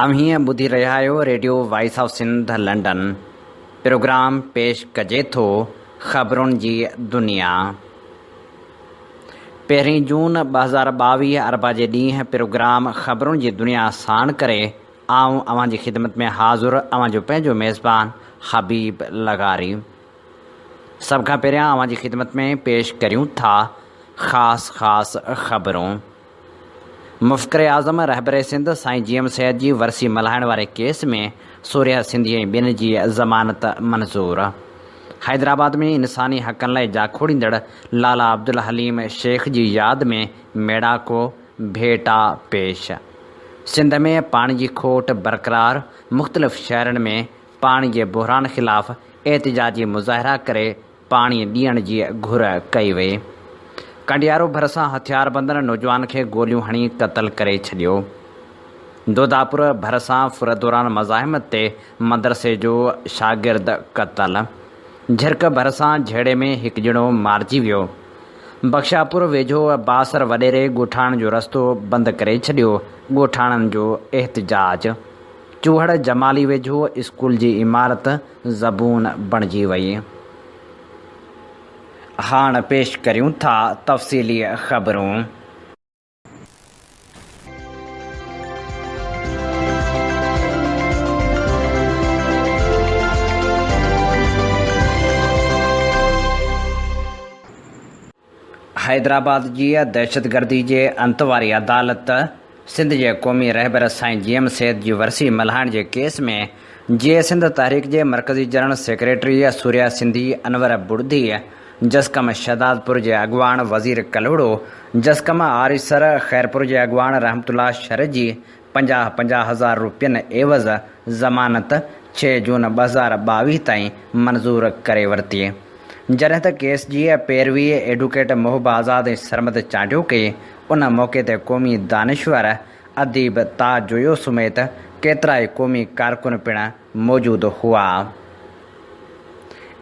अमीं ॿुधी रहिया आहियो radio voice of Sindh London. Programme पेश कजे थो ख़बरुनि जी दुनिया। 1 जून 2022 अरबा जे ॾींहुं प्रोग्राम ख़बरुनि जी दुनिया साण करे आऊं अव्हां जी ख़िदमत में हाज़ुर अव्हां जो पंहिंजो मेज़बान हबीब लगारी। सभ खां पहिरियां अव्हां जी ख़िदमत में पेश करियूं था ख़ासि ख़बरूं। मुफ़्कर आज़म रहबर सिंध साईं जीएम सैद जी वरसी मल्हाइण वारे केस में सूर्या सिंधी ऐं ॿियनि जी ज़मानत मंज़ूर। हैदराबाद में इंसानी हक़नि लाइ जाखोड़ींदड़ लाला अब्दुल हलीम शेख जी यादि में मेड़ाको भेटा पेश। सिंध में पाणी जी खोट बरक़रार, मुख़्तलिफ़ शहरनि में पाणी जे बहिरान ख़िलाफ़ एहतिजाजी मुज़ाहिरा करे पाणी ॾियण जी घुर कई वई। कंडियारो भरिसां हथियारबंदनि नौजवान खे गोलियूं हणी क़तल करे छॾियो। दोदापुर भरिसां फुर दौरान मज़ाहिमत ते मदरसे जो शागिर्द क़तल। झिरक भरिसां झेड़े में हिकु ॼणो मारिजी वियो। बख्शापुर वेझो बासर वॾेरे ॻोठाणनि जो रस्तो बंदि करे छॾियो। ॻोठाणनि जो एहतिजाज। चूहड़ जमाली वेझो स्कूल जी इमारत ज़बून बणिजी वई। हाणे पेश करियूं था तफ़सीली ख़बरूं। हैदराबाद जी दहशतगर्दी जे अंत वारी अदालत सिंध जे क़ौमी रहबर साईं जीएम सैद जी वरसी मल्हाइण जे केस में जीए सिंध तहरीक जे मरकज़ी जनरल सेक्रेटरी सूर्या सिंधी, अनवर बुर्दी, जसकम शहदादपुर जे अॻुवाण वज़ीर कलोड़ो, जसकम आरिसर ख़ैरपुर जे अॻुवाण रहमतुल्लाह शर जी 50,000 रुपयनि एवज़ ज़मानत 6 जून 2022 ताईं मंज़ूर करे वरिती। जॾहिं त केस जी पैरवी एडवोकेट मोहब आज़ाद ऐं सरमद चांडियो कई, उन मौक़े ते क़ौमी दानिश्वर अदीब ताज जोयो समेत केतिरा ई क़ौमी कारकुन पिणु मौजूदु हुआ।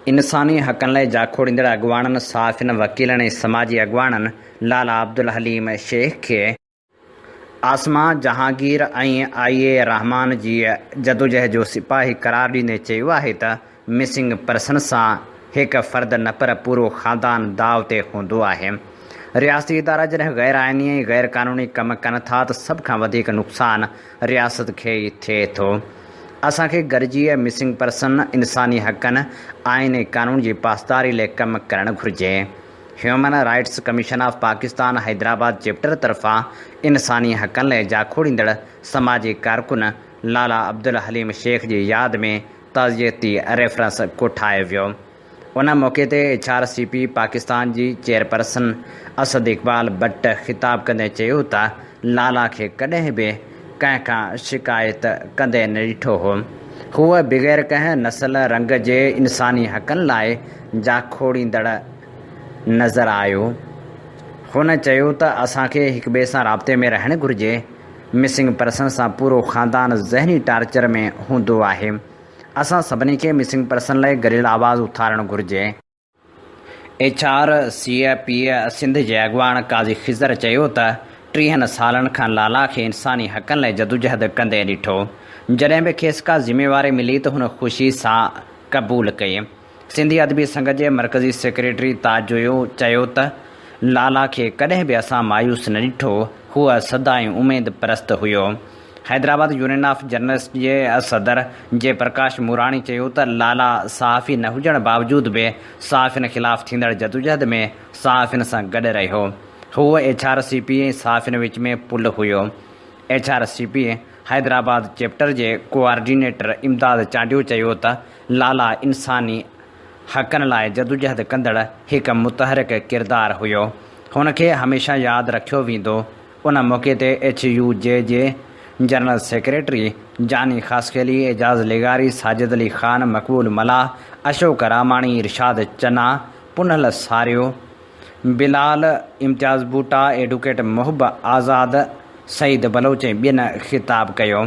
इंसानी हक़नि लाइ जाखोड़ींदड़ अॻुवाणनि, सहाफ़ियुनि, वकीलनि ऐं समाजी अॻुवाणनि लाला अब्दुल हलीम शेख खे आसमा जहांगीर ऐं IA रहमान जी जदोजहद जो सिपाही क़रार ॾींदे चयो आहे त मिसिंग पर्सन सां हिकु फ़र्द न पर पूरो ख़ानदान दाव ते हूंदो आहे। रियासती इदारा जॾहिं गैर आइनी ऐं गैर क़ानूनी कम कनि था त सभ खां वधीक नुक़सानु रियासत खे ई थिए थो। असांखे गॾिजी मिसिंग पर्सन, इंसानी हक़नि, आइन ऐं क़ानून जी पासदारी लाइ कमु करणु घुरिजे। Human rights commission of Pakistan Hyderabad chapter तरफ़ां इंसानी हक़नि लाइ जाखोड़ींदड़ समाजी कारकुन लाला अब्दुल हलीम शेख जी यादि में ताज़ियती रेफरेंस कोठायो वियो। उन मौक़े ते HRCP पाकिस्तान जी चेयरपर्सन असद इक़बाल भट्ट ख़िताब कंदे चयो त लाला खे कॾहिं बि कंहिं खां शिकायत कंदे न ॾिठो हो। हूअ बग़ैर कंहिं नस्ल रंग जे इंसानी हक़नि लाइ जाखोड़ींदड़ नज़र आयो। हुन चयो त असांखे हिक ॿिए सां राब्ते में रहणु घुरिजे। मिसिंग पर्सन सां पूरो ख़ानदान ज़हनी टार्चर में हूंदो आहे। असां सभिनी खे मिसिंग पर्सन लाइ गॾियल आवाज़ उथारणु घुरिजे। HRCP सिंध जे अॻुवाण काज़ी ख़िज़र चयो त 30 सालनि खां लाला खे इंसानी हक़नि लाइ जदोजहद कंदे ॾिठो। जॾहिं बि खेसि का ज़िम्मेवारी मिली त हुन ख़ुशी सां क़बूल कई। सिंधी अदबी संघ जे मरकज़ी सेक्रेटरी ताज जोयो चयो त लाला खे कॾहिं बि असां मायूस न ॾिठो। हूअ सदाईं उमेद परस्त हुयो। हैदराबाद यूनियन ऑफ जर्नलिस्ट जे सदर जयप्रकाश मुराणी चयो त लाला सहाफ़ी न हुजण बावजूदि बि सहाफ़ियुनि ख़िलाफ़ थींदड़ जदोजहद में सहाफ़ियुनि सां गॾु रहियो। हूअ HRCP ऐं सहाफ़ियुनि विच में पुल हुयो। HRCP हैदराबाद चैप्टर जे कोआर्डिनेटर इमदाद चांडियो चयो त लाला इंसानी हक़नि लाइ जदोजहद कंदड़ हिकु मुतहरिक किरदारु हुयो। हुनखे हमेशह यादि रखियो वेंदो। उन मौक़े ते HUJ जे जनरल सेक्रेटरी जानी ख़ासखेली, एजाज़ लेगारी, साजिद अली ख़ान, मक़बूल मलाह, अशोक रामाणी, इरशाद चन्ना, पुनल सारियो, बिलाल इम्तियाज़ बूटा, एडवोकेट मोहब आज़ाद, सईद बलोच ऐं ॿियनि ख़िताब कयो।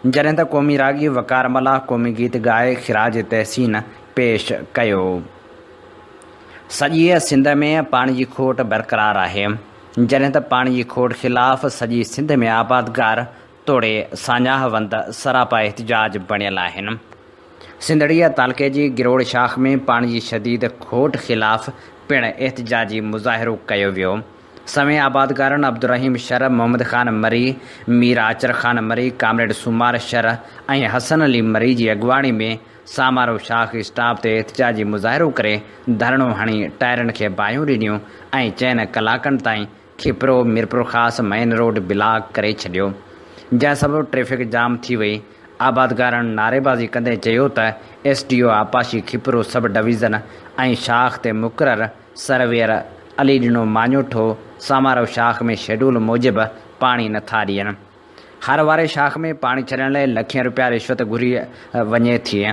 जॾहिं त क़ौमी रागी वकार मलाह क़ौमी गीत ॻाए ख़िराज तहसीन पेश कयो। सॼी सिंध में पाणी जी खोट बरक़रार आहे। जॾहिं त पाणी जी खोट ख़िलाफ़ सॼी सिंध में आबादगार तोड़े सान्याहवंद सरापा एहतजाज बणियल आहिनि। सिंधड़ीअ तालुके जी गिरोड़ शाख में पाणी जी शदीद खोट ख़िलाफ़ पिणु एहतजाजी मुज़ाहिरो कयो वियो। समय आबादकारनि अब्दुर्रहीम शर, मोहम्मद ख़ान मरी, मीर आचर ख़ान मरी, कामरेड सुमार शर ऐं हसन अली मरी जी अॻुवाणी में सामारो शाख स्टाफ ते एहतजाजी मुज़ाहिरो करे धरणो हणी टायरनि खे बाहियूं ॾिनियूं ऐं 4 कलाकनि ताईं खिपरो मीरपुर ख़ासि मेन रोड ब्लॉक करे छॾियो, जंहिं सबबु ट्रैफ़िक जाम थी वई। आबादकारनि नारेबाज़ी कंदे चयो त SDO आपाशी खिपरो सब डिवीज़न ऐं शाख ते मुक़ररु सर्वेयर अली ॾिनो माञोठो सामारो शाख में शेड्यूल मूजिबि पाणी नथा ॾियनि। हर वारे शाख में पाणी छॾण लाइ लखें रुपया रिश्वत घुरी वञे थी,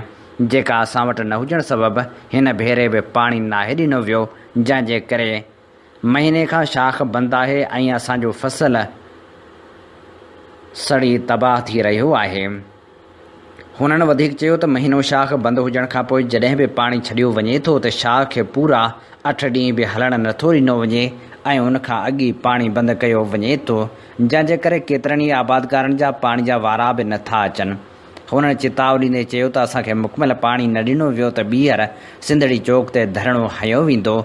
जेका असां वटि न हुजण सबबि हिन भेरे बि पाणी नाहे ॾिनो वियो, जंहिंजे करे महीने खां शाख बंदि आहे ऐं असांजो फसल सड़ी तबाह थी रहियो आहे। हुननि वधीक चयो त महीनो शाख बंदि हुजण खां पोइ जॾहिं बि पाणी छॾियो वञे थो त शाख खे पूरा 8 ॾींहं बि हलणु नथो ॾिनो वञे ऐं उनखां अॻु ई पाणी बंदि कयो वञे थो, जंहिंजे करे केतिरनि ई आबादकारनि जा पाणी जा वारा बि नथा अचनि। हुननि चेतावनी ॾींदे चयो त असांखे मुकमल पाणी न ॾिनो वियो त ॿीहर सिंधड़ी चौक ते धरणो हयो वेंदो।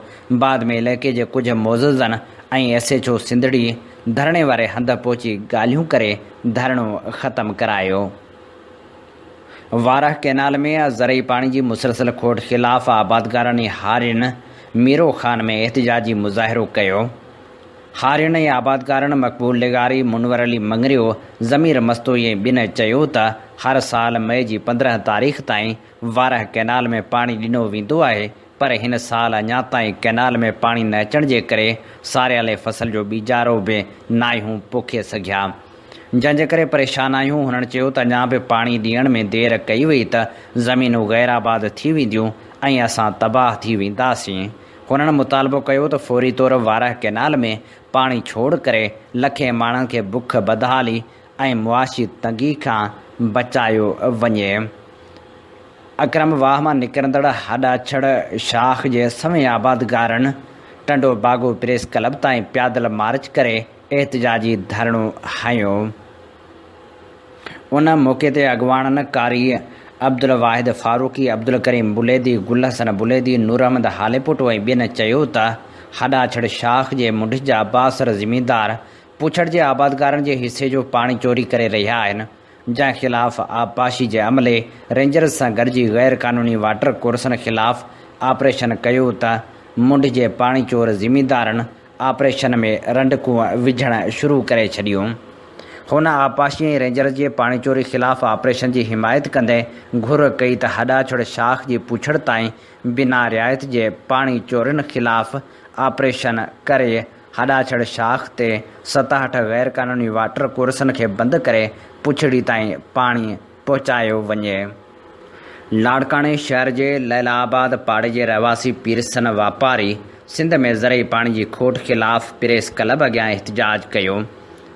बाद में इलाइक़े जे कुझु मोज़ज़नि ऐं SHO सिंधड़ी धरणे वारे हंधि पहुची ॻाल्हियूं करे धरणो ख़तमु करायो। वारह कैनाल में ज़रई पाणी जी मुसलसल खोट ख़िलाफ़ आबादकारनि हारियुनि मीरो ख़ान में एहतजाजी मुज़ाहिरो कयो। हारियुनि ऐं आबादकारनि मक़बूल लेगारी, मुनवर अली मंगरियो, ज़मीर मस्तोई ऐं ॿिनि चयो त हर साल मई जी 15 तारीख़ ताईं वारह कैनाल में पाणी ॾिनो वेंदो आहे, पर हिन साल अञा ताईं कैनाल में पाणी न अचण जे करे सारियाले फसल जो ॿीजारो बि नाहियूं पोखे सघिया, जंहिंजे करे परेशान आहियूं। हुननि चयो त अञा बि पाणी ॾियण में देरि कई वई त ज़मीनूं गैराबाद थी वेंदियूं ऐं असां तबाह थी वेंदासीं। हुननि मुतालबो कयो त फौरी तौर वारह कैनाल में पाणी छोड़ करे लखे माण्हुनि खे बुख बदहाली ऐं मुआशी तंगी खां बचायो वञे। अक्रम वाह मां निकिरंदड़ हॾाछड़ शाख जे समय आबादकारनि टंडो बागो प्रेस क्लब ताईं पैदल मार्च करे एहतजाजी धरणो हयो। उन मौक़े ते अॻुवाणनि कारी अब्दुल वाहिद फारूकी, अब्दुल करीम बुलेदी, गुल हसन बुलेदी, नूर अहमद हालेपुटो ऐं ॿियनि चयो त हॾाछड़ शाख जे मुंड जा बासर ज़मींदार पुछड़ जे आबादकारनि जे हिसे जो पाणी चोरी करे रहिया आहिनि, जंहिं ख़िलाफ़ आबपाशी जे अमले रेंजर्स सां गॾिजी गैर क़ानूनी वाटर कोर्सनि ख़िलाफ़ ऑपरेशन कयो त मुंड जे पाणी चोर ज़मींदारनि ऑपरेशन में रंडकूं विझणु शुरू करे छॾियूं। हुन आबपाशी ऐं रेंजर्स जे पाणी चोरी ख़िलाफ़ ऑपरेशन जी हिमायत कंदे घुर कई त हॾाछड़ शाख जी पुछड़ ताईं बिना रिआयत जे पाणी चोरनि ख़िलाफ़ ऑपरेशन करे हॾाछड़ शाख ते 67 गैर क़ानूनी वाटर कोर्सनि खे बंदि करे पुछड़ी ताईं पाणी पहुचायो वञे। लाड़काणे शहर जे लैलाबाद पाड़े जे रहवासी पीरसन वापारी सिंध में ज़रई पाणी जी खोट ख़िलाफ़ प्रेस क्लब अॻियां एहतजाज कयो,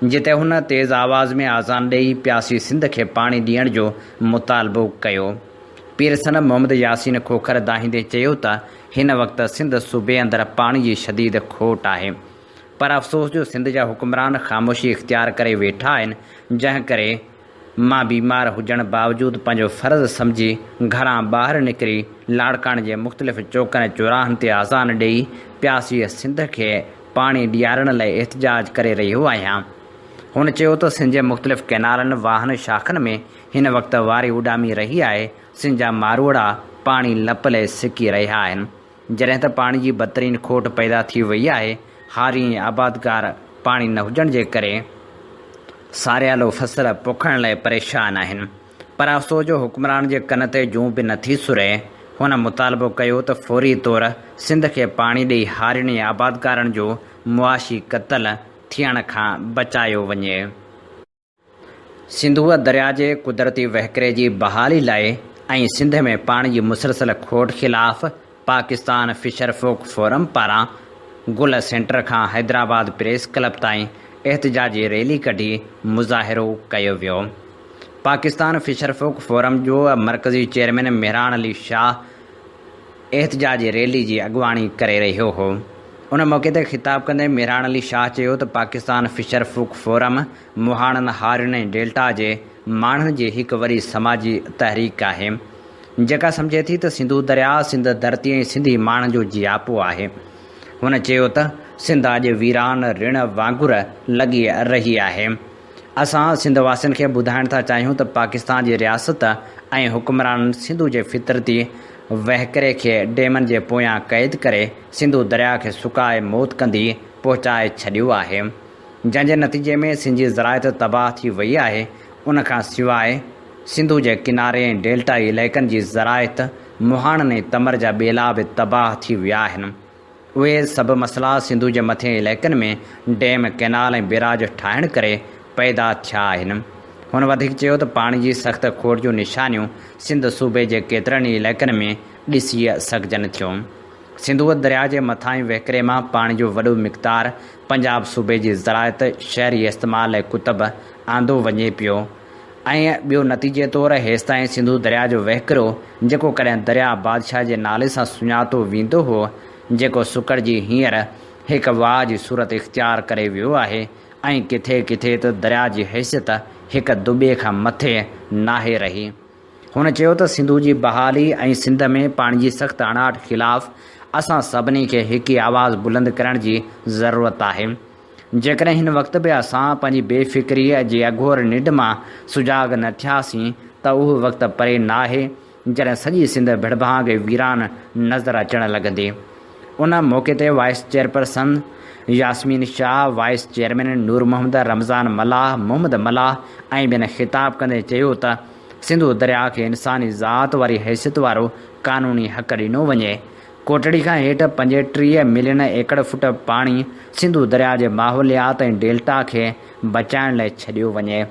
जिते हुन तेज़ आवाज़ में आज़ान ॾेई प्यासी सिंध खे पाणी ॾियण जो मुतालबो कयो। पीरसन मोहम्मद यासीन खोखर दाहींदे चयो त हिन वक़्तु सिंध सूबे अंदरि पाणी जी शदीद खोट आहे, पर अफ़सोस जो सिंध जा हुक्मरान ख़ामोशी इख़्तियार करे वेठा आहिनि, जंहिं करे मां बीमार हुजण बावजूदु पंहिंजो फ़र्ज़ु सम्झी घरां ॿाहिरि निकिरी लाड़काणे जे मुख़्तलिफ़ चौकनि चौराहनि ते आज़ान ॾेई प्यासी सिंध खे पाणी ॾियारण लाइ एहतजाज करे रहियो आहियां। हुन चयो त सिंध जे मुख़्तलिफ़ कैनालनि वाहन शाखनि में हिन वक़्तु वारी उॾामी रही आहे। सिंध जा मारवड़ा पाणी लपले सिकी रहिया आहिनि, जॾहिं त पाणी जी बदतरीन खोट पैदा थी वई आहे। हारी आबादकार पाणी न हुजण जे करे सारियालो फसल पोखण लाइ परेशान आहिनि, पर अफ़सोस जो हुक्मरान जे कन ते जूं बि नथी सुरे। हुन मुतालबो कयो त फौरी तौर सिंध खे पाणी ॾेई हारियुनि आबादकारनि जो मुआशी क़तल थियण खां बचायो वञे। सिंधूअ दरिया जे कुदरती वहिकिरे जी बहाली लाइ ऐं सिंध में पाणी जी मुसलसल खोट ख़िलाफ़ पाकिस्तान फिशर फोक फोरम पारां गुल सेंटर खां हैदराबाद प्रेस क्लब ताईं एहतजाजी रैली कढी मुज़ाहिरो कयो वियो। पाकिस्तान फिशर फोक फोरम जो मरकज़ी चेयरमैन मेहरान अली शाह एहतजाजी रैली जी अॻुवाणी करे रहियो हो। उन मौक़े ते ख़िताब कंदे मिरान अली शाह चयो त पाकिस्तान फिशर फूक फोरम मुहाणनि हारियुनि ऐं डेल्टा जे माण्हुनि जी हिकु वॾी समाजी तहरीक आहे जेका सम्झे थी त सिंधु दरिया सिंध धरती ऐं सिंधी माण्हुनि जो जियापो आहे। हुन चयो त सिंध अॼु वीरान ऋण वांगुरु लॻी रही आहे। असां सिंध वासियुनि खे ॿुधाइण था चाहियूं त पाकिस्तान जी रियासत ऐं हुक्मराननि सिंधु जे फितरती वहकिरे खे डेमनि जे पोयां क़ैद करे सिंधु दरिया खे सुकाए मौत कंदी पहुचाए छॾियो आहे, जंहिंजे नतीजे में सिंध जी ज़राइत तबाह थी वई आहे। उन खां सवाइ सिंधु जे किनारे ऐं डेल्टा इलाइक़नि जी ज़राइत मुहाणनि ऐं तमर जा ॿेला बि तबाह थी विया आहिनि। उहे सभु मसइला सिंधु जे मथिएं इलाइक़नि में डैम कैनाल ऐं बैराज ठाहिण करे पैदा थिया आहिनि। हुन वधीक चयो त पाणी जी सख़्त खोट जूं निशानियूं सिंध सूबे जे केतिरनि ई इलाइक़नि में ॾिसी सघजनि थियूं। सिंधु दरिया जे मथां वहकिरे मां पाणी जो वॾो मिक़दारु पंजाब सूबे जी ज़राइत शहरी इस्तेमाल लाइ कुतब आंदो वञे पियो ऐं ॿियो नतीजे तौरु हेसि ताईं सिंधु दरिया जो वहकिरो जेको कॾहिं दरिया बादशाह जे नाले सां सुञातो वेंदो हो, जेको सुकड़जी हींअर हिकु वाह जी सूरत इख़्तियार करे वियो आहे ऐं किथे किथे त दरिया जी हैसियत हिकु दुॿे खां मथे नाहे रही। हुन चयो त सिंधु जी बहाली ऐं सिंध में पाणी जी सख़्त अणाहट ख़िलाफ़ असां सभिनी खे हिकु आवाज़ बुलंद करण जी ज़रूरत आहे। जेकॾहिं हिन वक़्तु बि असां पंहिंजी बेफ़िक्रीअ जी अघोर निंड मां सुजाग न थियासीं त उहो वक़्तु परे नाहे जॾहिं सॼी सिंध भिड़भांग ऐं वीरान नज़र अचणु लॻंदी। उन मौक़े ते vice chairperson Yasmeen Shah, vice chairman Noor Mohammad, Ramzan Mallah, Mohammad मलाह ऐं ॿियनि ख़िताब कंदे चयो त सिंधु दरिया खे इंसानी ज़ात वारी हैसियत वारो क़ानूनी हक़ ॾिनो वञे। कोटड़ी खां हेठि 35 मिलियन एकड़ फुट पाणी सिंधु दरिया जे माहौलियात ऐं डेल्टा खे बचाइण लाइ छॾियो वञे।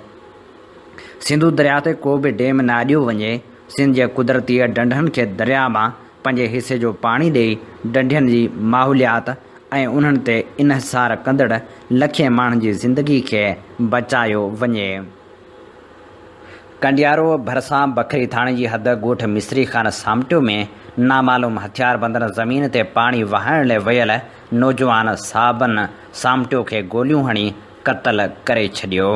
सिंधु दरिया ते को बि डेम न अॾियो वञे। सिंध जे कुदरती ढंढनि खे दरिया मां पंहिंजे हिसे जो पाणी ॾेई ढंढनि जी माहौलियात ऐं उन्हनि ते इन्हिसार कंदड़ लखे माण्हुनि जी ज़िंदगी खे बचायो वञे। कंडियारो भरिसां बखरी थाणे जी हद ॻोठ मिस्री खान सामटियो में नामालूम हथियारबंदनि ज़मीन ते पाणी वहाइण लाइ वियल नौजवान साहबनि सामटियो खे गोलियूं हणी क़तल करे छॾियो।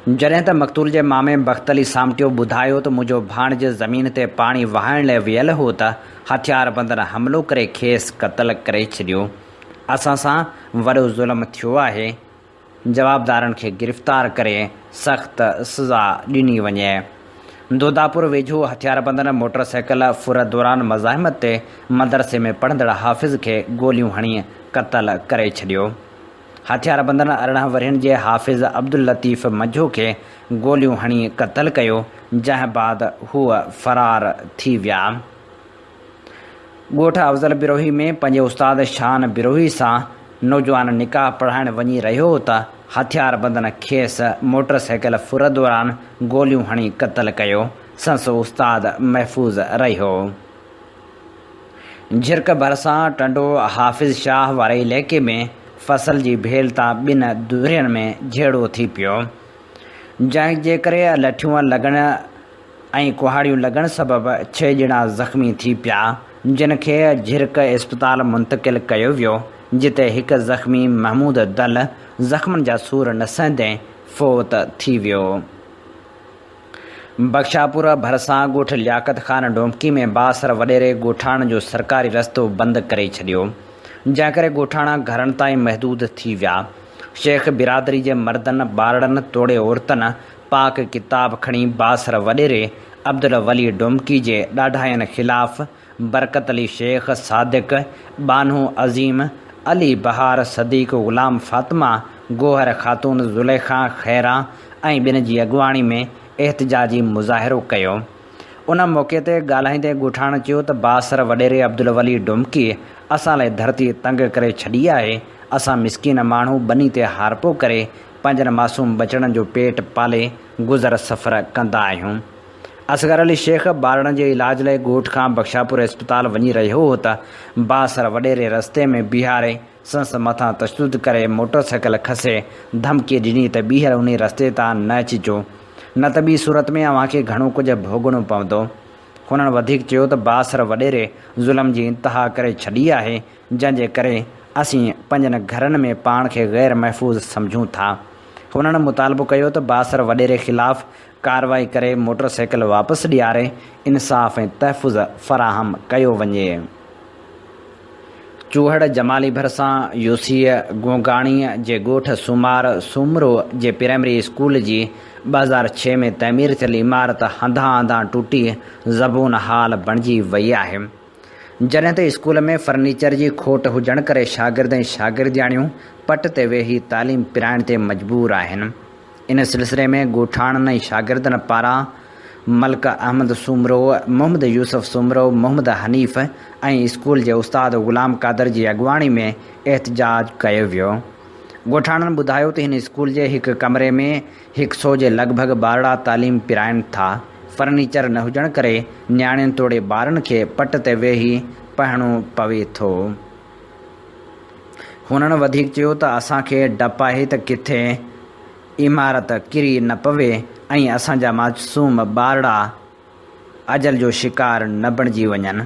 जॾहिं त मक़तूल जे मामे बख़्तली सामटियो ॿुधायो त मुंहिंजो भाणिज ज़मीन ते पाणी वहाइण लाइ वियल हो त हथियारबंदनि हमिलो करे खेसि क़तल करे छॾियो। असां सां वॾो ज़ुल्म थियो आहे। जवाबदारनि खे गिरफ़्तार करे सख़्त सज़ा ॾिनी वञे। दोदापुर वेझो हथियारबंदनि मोटरसाइकिल फुर दौरान मज़ाहिमत ते मदरसे में पढ़ंदड़ हाफ़िज़ खे गोलियूं हणी क़तल करे छॾियो। हथियारबंदनि 18 वरहनि जे हाफ़िज़ अब्दुल लतीफ़ मंझो खे गोलियूं हणी क़तल कयो, जंहिं बाद हूअ फ़रार थी विया। ॻोठ अफ़ज़ल बिरोही में पंहिंजे उस्ताद शान बिरोही सां नौजवान निकाह पढ़ाइण वञी रहियो हो त हथियारबंदनि खेसि मोटरसाइकिल फुर दौरान गोलियूं हणी क़तल कयो। संसो उस्ताद महफ़ूज़ रहियो। झिरक भरिसां टंडो हाफ़िज़ शाह वारे इलाइक़े में फसल जी भेल तां 2 दुरियुनि में झेड़ो थी पियो, जंहिंजे करे लठियूं लॻण ऐं कुहाड़ियूं लॻण सबबि 6 ॼणा ज़ख़्मी थी पिया, जिन खे झिरक इस्पताल मुंतक़िल कयो वियो, जिते हिकु ज़ख़्मी महमूद दल ज़ख़्मनि जा सूर न सहंदे फ़ौत थी वियो। बख्शापुर भरिसां ॻोठ लियाकत ख़ान डोमकी में बासर वॾेरे ॻोठाणनि जो सरकारी रस्तो बंदि करे छॾियो, जंहिं करे ॻोठाणा घरनि ताईं महदूद थी विया। शेख बिरादरी जे मर्दनि, ॿारड़नि, तोड़े औरतनि पाक किताब खणी बासर वॾेरे अब्दुल वली डोमकी जे ॾाढाइनि ख़िलाफ़ बरकत अली शेख, सादिक, बानू अज़ीम, अली बहार, सदीक़, ग़ुलाम फातिमा, गोहर ख़ातून, ज़ुलेखा, खैरा ऐं ॿियनि जी अॻुवाणी में एहतिजाजी मुज़ाहिरो कयो। उन मौक़े ते ॻाल्हाईंदे ॻोठाण चयो त बासर वॾेरे अब्दुल वली डुमकी असां लाइ धरती तंग करे छॾी आहे। असां मिसकीन माण्हू बनी ते हारपो करे पंहिंजनि मासूम बचड़नि जो पेट पाले गुज़र सफ़र कंदा आहियूं। असगर अली शेख ॿारनि जे इलाज लाइ ॻोठ खां बख्शापुर इस्पताल वञी रहियो हो त बासर वॾेरे रस्ते में बीहारे संस मथां तशदुद करे मोटरसाइकिल खसे धमकी ॾिनी त ॿीहर उन रस्ते तां न अचिजो, न त ॿी सूरत में अव्हांखे घणो कुझु भोगणो पवंदो। हुननि वधीक चयो त बासर वॾेरे ज़ुल्म जी इंतिहा करे छॾी आहे, जंहिंजे करे असीं पंहिंजनि घरनि में पाण खे गैर महफ़ूज़ सम्झूं था। हुननि मुतालबो कयो त बासर वॾेरे ख़िलाफ़ कार्रवाई करे मोटरसाइकिल वापसि ॾियारे इंसाफ़ ऐं तहफ़ुज़ फ़राहम कयो वञे। चूहड़ जमाली भरिसां यूसीअ गोगाणीअ जे ॻोठ सूमरो जे प्राइमरी स्कूल जी 2006 में तइमीर थियल इमारत हंधा टुटी ज़बून हाल बणिजी वई आहे। जॾहिं त स्कूल में फर्नीचर जी खोट हुजण करे शागिर्द ऐं शागिर्दियाणियूं पट ते वेही तालीम पिराइण ते मजबूर आहिनि। इन सिलसिले में ॻोठाणनि ऐं शागिर्दनि पारां मलिक अहमद सूमरो, मोहम्मद यूसुफ सूमरो, मोहम्मद हनीफ़ ऐं स्कूल जे उस्ताद ग़ुलाम कादर जी अॻुवाणी में एहतजाज कयो वियो। ॻोठाणनि ॿुधायो त हिन स्कूल जे हिकु कमरे में 100 जे लॻभॻि ॿारड़ा तालीम पिराइनि था। फर्नीचर न हुजण करे नियाणियुनि तोड़े ॿारनि खे पट ते वेही पढ़णो पवे थो। हुननि वधीक चयो त असांखे डपु आहे त किथे इमारत किरी न पवे ऐं असांजा मासूम ॿारड़ा अजल जो शिकार न बणिजी वञनि।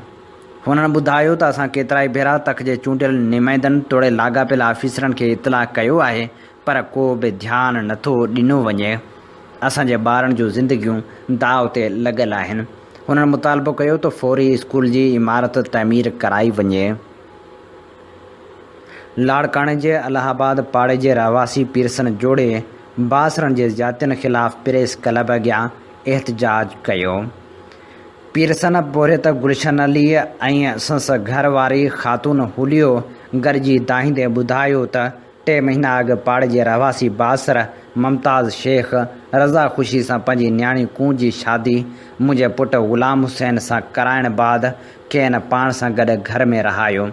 हुननि ॿुधायो त असां केतिरा ई भेरा तक जे चूंडियल नुमाइंदनि तोड़े लाॻापियल ऑफिसरनि खे इतला कयो आहे, पर को बि ध्यानु नथो ॾिनो वञे। असांजे ॿारनि जूं ज़िंदगियूं दाव ते लॻल आहिनि। हुननि मुतालबो कयो त फौरी स्कूल जी इमारत तइमीर कराई वञे। लाड़काणे जे इलाहाबाद पाड़े जे रहवासी पीरसन जोड़े बासरनि जे ज़्यादतियुनि ख़िलाफ़ प्रेस क्लब अॻियां एहतजाज कयो। पीरसन पोरियत गुलशन अली ऐं संस घरवारी ख़ातून हुलियो गॾिजी दाहींदे ॿुधायो त 3 महीना अॻु पाड़े जे रहवासी बासर मुमताज़ शेख रज़ा ख़ुशी सां पंहिंजी न्याणी कूं जी शादी मुंहिंजे पुटु ग़ुलाम हुसैन सां कराइण बाद खेनि पाण सां गॾु घर में रहायो।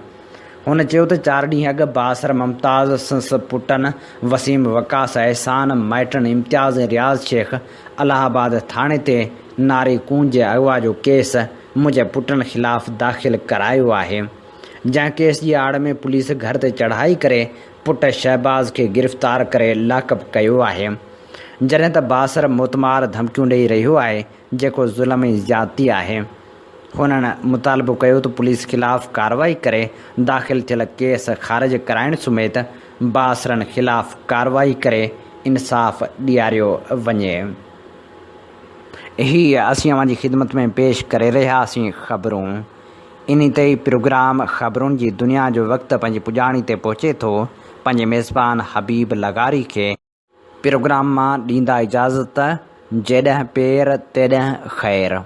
हुन चयो त 4 ॾींहं अॻु बासर मुमताज़ संस पुटनि वसीम वकास एहसान माइटनि इम्तियाज़ ऐं रियाज़ शेख इलाहाबाद थाणे ते नारी कूंज जे अगवा जो केस मुंहिंजे पुटनि ख़िलाफ़ दाख़िल करायो आहे। जंहिं केस जी आड़ में पुलिस घर ते चढ़ाई करे पुटु शहबाज़ खे गिरफ़्तार करे लाकअप कयो आहे। जॾहिं त बासर मोतमार धमकियूं ॾेई रहियो आहे जेको ज़ुल्म ऐं ज़्यादती आहे। हुननि मुतालबो कयो त पुलिस ख़िलाफ़ कार्रवाई करे दाख़िल थियल केस ख़ारिज कराइण समेत बासरनि ख़िलाफ़ कार्रवाई करे इंसाफ़ ॾियारियो वञे। हीअ असीं अव्हांजी ख़िदमत में पेश करे रहियासीं ख़बरूं। इन ते प्रोग्राम ख़बरुनि जी दुनिया जो वक़्तु पंहिंजी पुॼाणी ते पहुचे थो। पंहिंजे मेज़बान हबीब लगारी खे प्रोग्राम मां ॾींदा इजाज़त। जेॾहिं पेर तेॾहिं ख़ैरु।